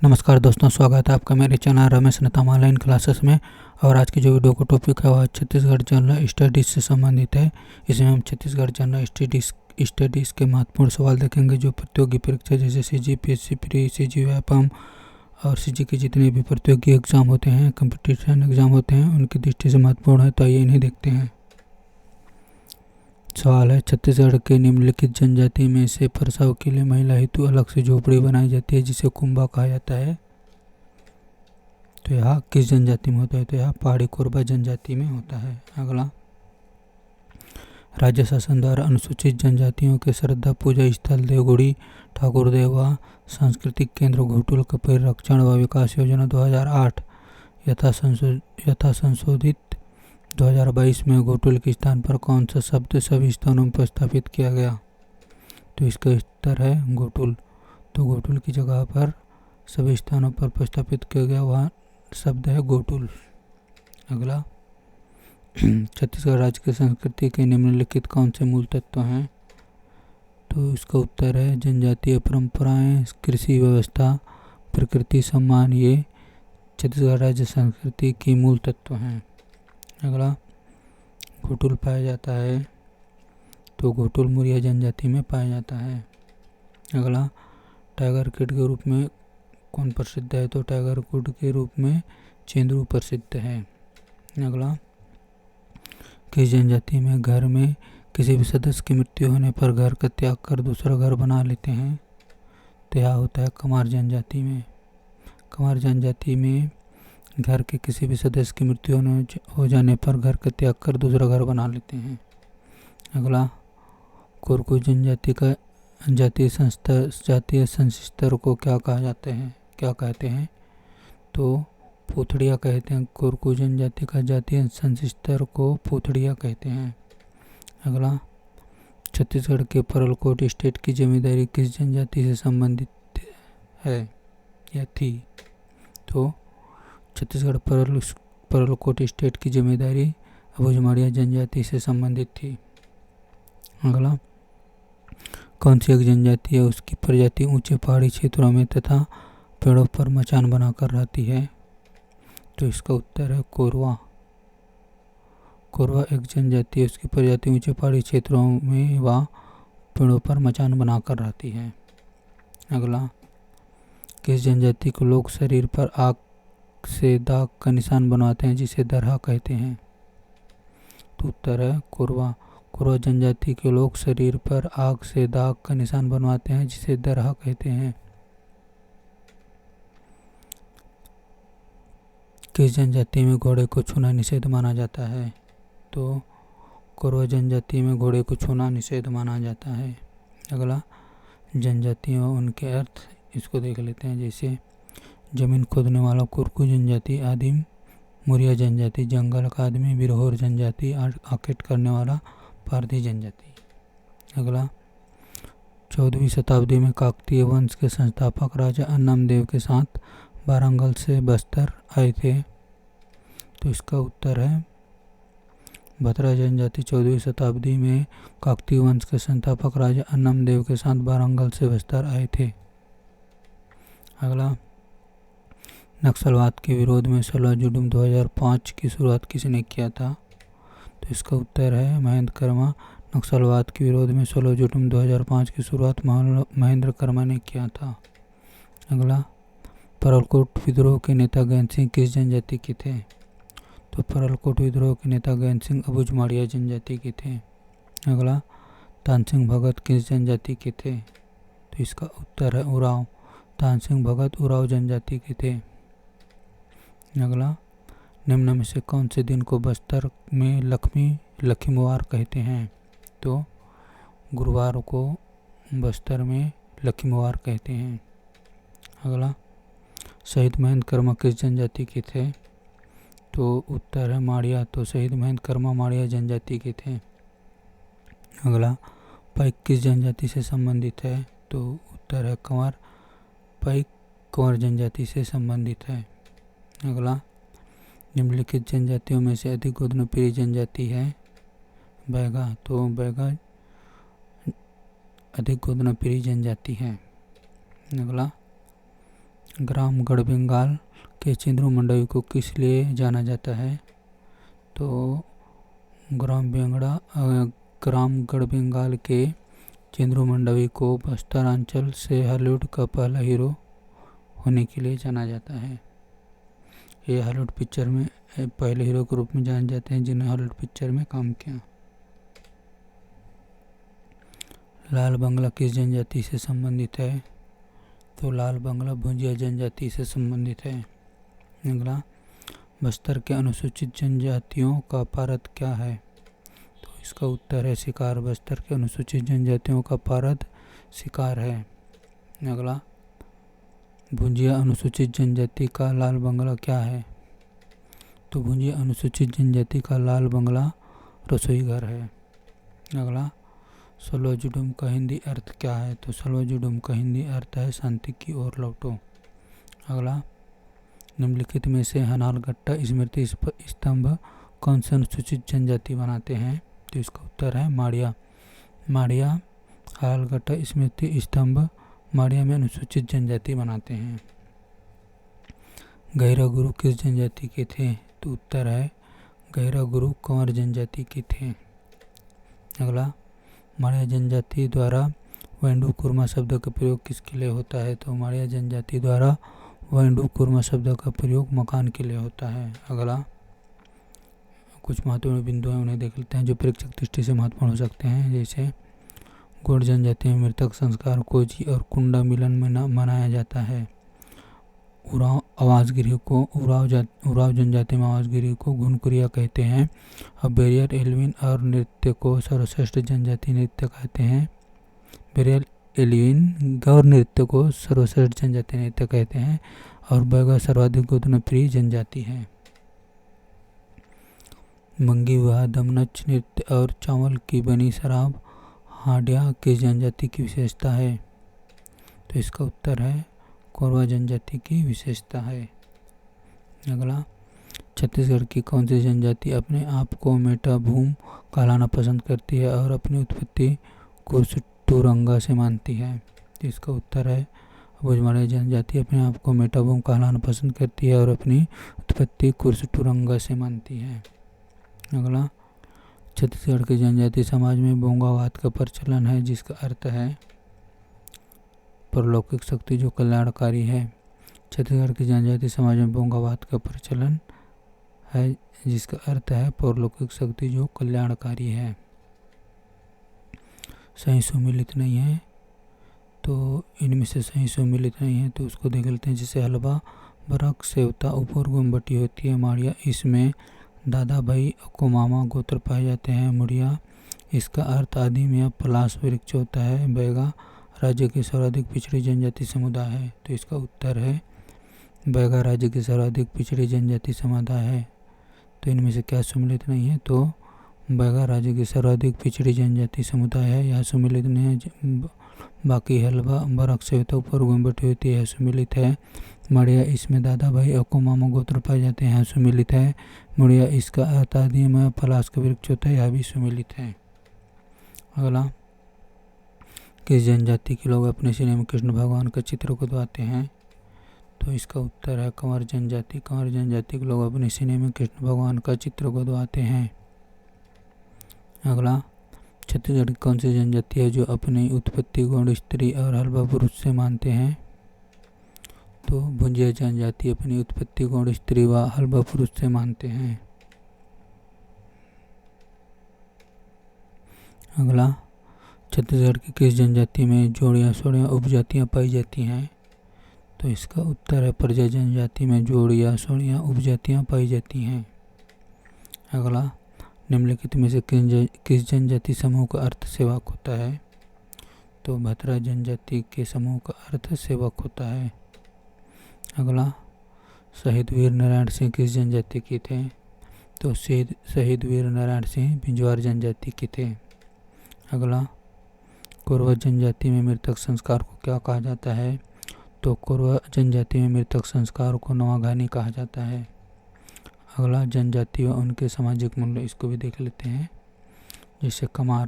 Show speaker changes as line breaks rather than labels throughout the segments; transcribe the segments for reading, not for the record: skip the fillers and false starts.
नमस्कार दोस्तों, स्वागत है आपका मेरे channel Ramesh Netam online classes में। और आज की जो वीडियो का टॉपिक है वह छत्तीसगढ़ जनरल स्टडीज़ से संबंधित है। इसमें हम छत्तीसगढ़ जनरल स्टडीज़ के महत्वपूर्ण सवाल देखेंगे जो प्रतियोगी परीक्षा जैसे CG, PSC pre, CG Vyapam और सीजी के जितने भी प्रतियोगी एग्जाम होते हैं, कंपटीशन एग्जाम होते हैं, उनकी दृष्टि से महत्वपूर्ण है। तो आइए इन्हें देखते हैं। सवाल है, छत्तीसगढ़ के निम्नलिखित जनजाति में से प्रसव के लिए महिला हेतु अलग से झोपड़ी बनाई जाती है जिसे कुंभा कहा जाता है। तो यह किस जनजाति में होता है? तो यह पहाड़ी कोरबा जनजाति में होता है। अगला, राज्य शासन द्वारा अनुसूचित जनजातियों के श्रद्धा पूजा स्थल देवगुड़ी ठाकुरदेव व सांस्कृतिक केंद्र घोटुल का परिरक्षण व विकास योजना 2008 यथा संशोधित 2022 में घोटुल के स्थान पर कौन सा शब्द सभी स्थानों में प्रस्तावित किया गया? तो इसका उत्तर है घोटुल। तो घोटुल की जगह पर सभी स्थानों पर प्रस्तावित किया गया वह शब्द है घोटुल। अगला, छत्तीसगढ़ राज्य की संस्कृति के निम्नलिखित कौन से मूल तत्व हैं? तो इसका उत्तर है जनजातीय परंपराएं, कृषि व्यवस्था, प्रकृति सम्मान। ये छत्तीसगढ़ राज्य संस्कृति की मूल तत्व हैं। अगला, घोटुल पाया जाता है तो घोटुल मुरिया जनजाति में पाया जाता है। अगला, टाइगर किड के रूप में कौन प्रसिद्ध है? तो टाइगर किड के रूप में चेंदू प्रसिद्ध है। अगला, किस जनजाति में घर में किसी भी सदस्य की मृत्यु होने पर घर का त्याग कर दूसरा घर बना लेते हैं? तो यह होता है कमार जनजाति में। कमार जनजाति में घर के किसी भी सदस्य की मृत्यु हो जाने पर घर का त्याग कर दूसरा घर बना लेते हैं। अगला, कोरकू जनजाति का जातीय संस्तर को क्या कहते हैं? तो पूथड़िया कहते हैं। कोरकू जनजाति का जातीय संस्तर को पूथड़िया कहते हैं। अगला, छत्तीसगढ़ के परलकोट स्टेट की जमींदारी किस जनजाति से संबंधित है या थी? तो छत्तीसगढ़ परलकोट स्टेट की जमींदारी अबुझमाड़िया जनजाति से संबंधित थी। अगला, कौन सी एक जनजाति है उसकी प्रजाति ऊंचे पहाड़ी क्षेत्रों में तथा पेड़ों पर मचान बनाकर रहती है? तो इसका उत्तर है कोरवा। कोरवा एक जनजाति है, उसकी प्रजाति ऊंचे पहाड़ी क्षेत्रों में व पेड़ों पर मचान बनाकर रहती है। अगला, किस जनजाति को लोग शरीर पर आग से दाग का निशान बनवाते हैं जिसे दरहा कहते हैं? तो उत्तर है कोरवा। कोरवा जनजाति के लोग शरीर पर आग से दाग का निशान बनवाते हैं जिसे दरहा कहते हैं। किस जनजाति में घोड़े को छूना निषेध माना जाता है? तो कोरवा जनजाति में घोड़े को छूना निषेध माना जाता है। अगला, जनजातियों उनके अर्थ इसको देख लेते हैं। जैसे जमीन खोदने वाला कोरकू जनजाति, आदिम मुरिया जनजाति, जंगल का आदमी बिरहोर जनजाति, आकेट करने वाला पारधी जनजाति। अगला, 14वीं शताब्दी में काकतीय वंश के संस्थापक राजा अन्नमदेव के साथ वारंगल से बस्तर आए थे। तो इसका उत्तर है भतरा जनजाति 14वीं शताब्दी में काकतीय वंश के संस्थापक राजा अन्नमदेव के साथ वारंगल से बस्तर आए थे। अगला, नक्सलवाद के विरोध में 16 जून 2005 की शुरुआत किसने किया था? तो इसका उत्तर है महेंद्र कर्मा। नक्सलवाद के विरोध में 16 जून 2005 की शुरुआत महेंद्र कर्मा ने किया था। अगला, परलकोट विद्रोह के नेता गैन सिंह किस जनजाति के थे? तो परलकोट विद्रोह के नेता गैन सिंह अबुझमाड़िया जनजाति के थे। अगला, तानसेन भगत किस जनजाति के थे? तो इसका उत्तर है उरांव। तानसेन भगत उरांव जनजाति के थे। अगला, निम्न में से कौन से दिन को बस्तर में लक्ष्मीवार कहते हैं? तो गुरुवार को बस्तर में लक्ष्मीवार कहते हैं। अगला, शहीद महेंद्र कर्मा किस जनजाति के थे? तो उत्तर है माड़िया। तो शहीद महेंद्र कर्मा माड़िया जनजाति के थे। अगला, पाइक किस जनजाति से संबंधित है? तो उत्तर है कंवर। पाइक कंवर जनजाति से संबंधित है। अगला, निम्नलिखित जनजातियों में से अधिक गोदनाप्रिय जनजाति है बैगा। तो बैगा अधिक गोदनाप्रिय जनजाति है। अगला, ग्राम गढ़बंगाल के चंद्रू मंडवी को किस लिए जाना जाता है? तो ग्राम गढ़बंगाल के चंद्रू मंडवी को बस्तरांचल से हॉलीवुड का पहला हीरो होने के लिए जाना जाता है। ये हॉलीवुड पिक्चर में पहले हीरो के रूप में जाने जाते हैं जिन्होंने हॉलीवुड पिक्चर में काम किया। लाल बंगला किस जनजाति से संबंधित है? तो लाल बंगला भुंजिया जनजाति से संबंधित है। अगला, बस्तर के अनुसूचित जनजातियों का पारद क्या है? तो इसका उत्तर है शिकार। बस्तर के अनुसूचित जनजातियों का पारद शिकार है। अगला, भुंजिया अनुसूचित जनजाति का लाल बंगला क्या है? तो भुंजिया अनुसूचित जनजाति का लाल बंगला रसोई घर है। अगला, सलवा-जुडूम का हिंदी अर्थ क्या है? तो सलवा-जुडूम का हिंदी अर्थ है शांति की ओर लौटो। अगला, निम्नलिखित में से हनालगट्टा स्मृति स्तंभ कौन से अनुसूचित जनजाति बनाते हैं? तो इसका उत्तर है माड़िया। हनालगट्टा स्मृति स्तंभ माड़िया में अनुसूचित जनजाति बनाते हैं। गहरा गुरु किस जनजाति के थे? तो उत्तर है गहरा गुरु कंवर जनजाति के थे। अगला, माड़िया जनजाति द्वारा वेंडू कुर्मा शब्द का प्रयोग किसके लिए होता है? तो माड़िया जनजाति द्वारा वेंडू कुर्मा शब्द का प्रयोग मकान के लिए होता है। अगला, कुछ महत्वपूर्ण बिंदु हैं उन्हें देख लेते हैं जो परीक्षक दृष्टि से महत्वपूर्ण हो सकते हैं। जैसे गोंड जनजाति में मृतक संस्कार कोजी और कुंडा मिलन में मनाया जाता है। उराव जनजाति में आवाजगिरी को घुनकुरिया कहते हैं। अब बेरियर एल्विन और नृत्य को सर्वश्रेष्ठ जनजाति नृत्य कहते हैं। बेरियर एल्विन गौर नृत्य को सर्वश्रेष्ठ जनजाति नृत्य कहते हैं। और बैगा सर्वाधिक गोधनप्रिय जनजाति है। मंगी विवाह, दमनच नृत्य और चावल की बनी शराब हाडिया किस जनजाति की विशेषता है? तो इसका उत्तर है कोरवा जनजाति की विशेषता है। अगला, छत्तीसगढ़ की कौन सी जनजाति अपने आप को मेटाभूम कहलाना पसंद करती है और अपनी उत्पत्ति कुर्सुटुरंगा से मानती है? तो इसका उत्तर है भोजमाड़िया जनजाति अपने आप को मेटाभूम कहलाना पसंद करती है और अपनी उत्पत्ति कुर्सुटुरंगा से मानती है। अगला, छत्तीसगढ़ के जनजाति समाज में बोंगावाद का प्रचलन है जिसका अर्थ है परलौकिक शक्ति जो कल्याणकारी है। छत्तीसगढ़ की जनजाति समाज में बोंगावाद का प्रचलन है जिसका अर्थ है परलौकिक शक्ति जो कल्याणकारी है। सही सुमिलित नहीं है, तो इनमें से सही सुमिलित नहीं है तो उसको देख लेते हैं। जैसे हलवा, बरक, सेवता ऊपर गुम्बटी होती है। माड़िया, इसमें दादा भाई को मामा गोत्र पाए जाते हैं। मुड़िया, इसका अर्थ आदिम या पलाश वृक्ष होता है। बैगा, राज्य की सर्वाधिक पिछड़ी जनजाति समुदाय है। तो इसका उत्तर है बैगा राज्य की सर्वाधिक पिछड़ी जनजाति समुदाय है। तो इनमें से क्या सुमिलित नहीं है? तो बैगा राज्य की सर्वाधिक पिछड़ी जनजाति समुदाय है, यह सुमिलित नहीं है। बाकी हलवा, बरक, सेवता ऊपर गुम्बटी होती है, सुमिलित है। मड़िया, इसमें दादा भाई और मामा गोत्र पाए जाते हैं, सुमिलित है। मुड़िया, इसका अर्थ आदिम या पलाश का वृक्ष होता है, यह भी सुमिलित है। अगला, किस जनजाति के लोग अपने सीने में कृष्ण भगवान का चित्र खुदवाते हैं? तो इसका उत्तर है कंवर जनजाति। कंवर जनजाति के लोग अपने सीने में कृष्ण भगवान का चित्र खुदवाते हैं। अगला, छत्तीसगढ़ की कौन सी जनजाति है जो अपनी उत्पत्ति गौड़ स्त्री और हलवा पुरुष से मानते हैं? तो भुंजिया जनजाति अपनी उत्पत्ति गौड़ स्त्री व हलवा पुरुष से मानते हैं। अगला, छत्तीसगढ़ की किस जनजाति में जोड़ियाँ सोड़ियाँ उपजातियाँ पाई जाती हैं? तो इसका उत्तर है प्रजा जनजाति में जोड़ियाँ सोड़ियाँ उपजातियाँ पाई जाती हैं। अगला, निम्नलिखित में से किस जनजाति समूह का अर्थ सेवक होता है? तो भतरा जनजाति के समूह का अर्थ सेवक होता है। अगला, शहीद वीर नारायण सिंह किस जनजाति के थे? तो शहीद वीर नारायण सिंह बिंजवार जनजाति के थे। अगला, कोरवा जनजाति में मृतक संस्कार को क्या कहा जाता है? तो कोरवा जनजाति में मृतक संस्कार को नवाघानी कहा जाता है। अगला, जनजाति व उनके सामाजिक मूल्य, इसको भी देख लेते हैं। जैसे कमार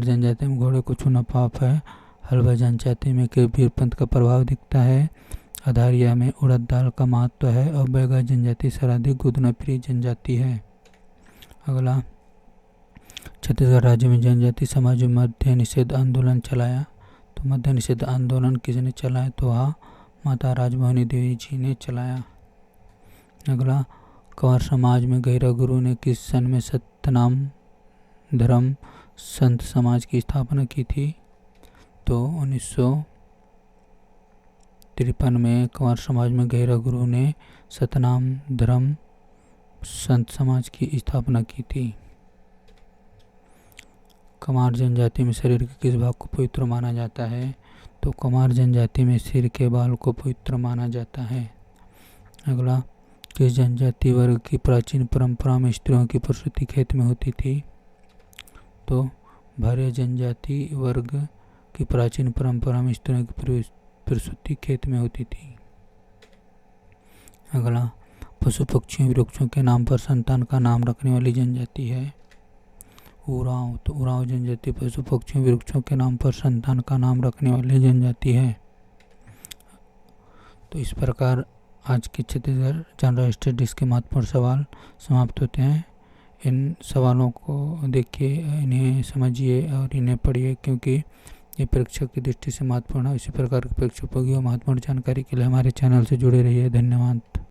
जनजाति में घोड़े को छूना पाप है। हल्बा जनजाति में कबीर पंथ का प्रभाव दिखता है। आधारिया में उड़द दाल का महत्व है और बैगा जनजाति सर्वाधिक गोदना प्रिय जनजाति है। अगला, छत्तीसगढ़ राज्य में जनजाति समाज में मद्य निषेध आंदोलन चलाया। तो मद्य निषेध आंदोलन किसने चलाया? तो वह माता राजमोहिनी देवी जी ने चलाया। अगला, कंवर समाज में गहिरा गुरु ने किस सन में सतनाम धर्म संत समाज की स्थापना की थी? तो 1953 में कंवर समाज में गहिरा गुरु ने सतनाम धर्म संत समाज की स्थापना की थी। कमार जनजाति में शरीर के किस भाग को पवित्र माना जाता है? तो कमार जनजाति में सिर के बाल को पवित्र माना जाता है। अगला, किस जनजाति वर्ग की प्राचीन परंपरा में स्त्रियों की प्रसूति खेत में होती थी? तो भार्य जनजाति वर्ग की प्राचीन परंपरा में स्त्रियों की प्रसूति खेत में होती थी। अगला, पशु पक्षियों वृक्षों के नाम पर संतान का नाम रखने वाली जनजाति है उरांव। तो उरांव जनजाति पशु पक्षियों वृक्षों के नाम पर संतान का नाम रखने वाली जनजाति है। तो इस प्रकार आज के छत्तीसगढ़ जनरल स्टडीज के महत्वपूर्ण सवाल समाप्त होते हैं। इन सवालों को देखिए, इन्हें समझिए और इन्हें पढ़िए, क्योंकि ये परीक्षा की दृष्टि से महत्वपूर्ण है। इसी प्रकार की परीक्षा उपयोगी और महत्वपूर्ण जानकारी के लिए हमारे चैनल से जुड़े रहिए। धन्यवाद।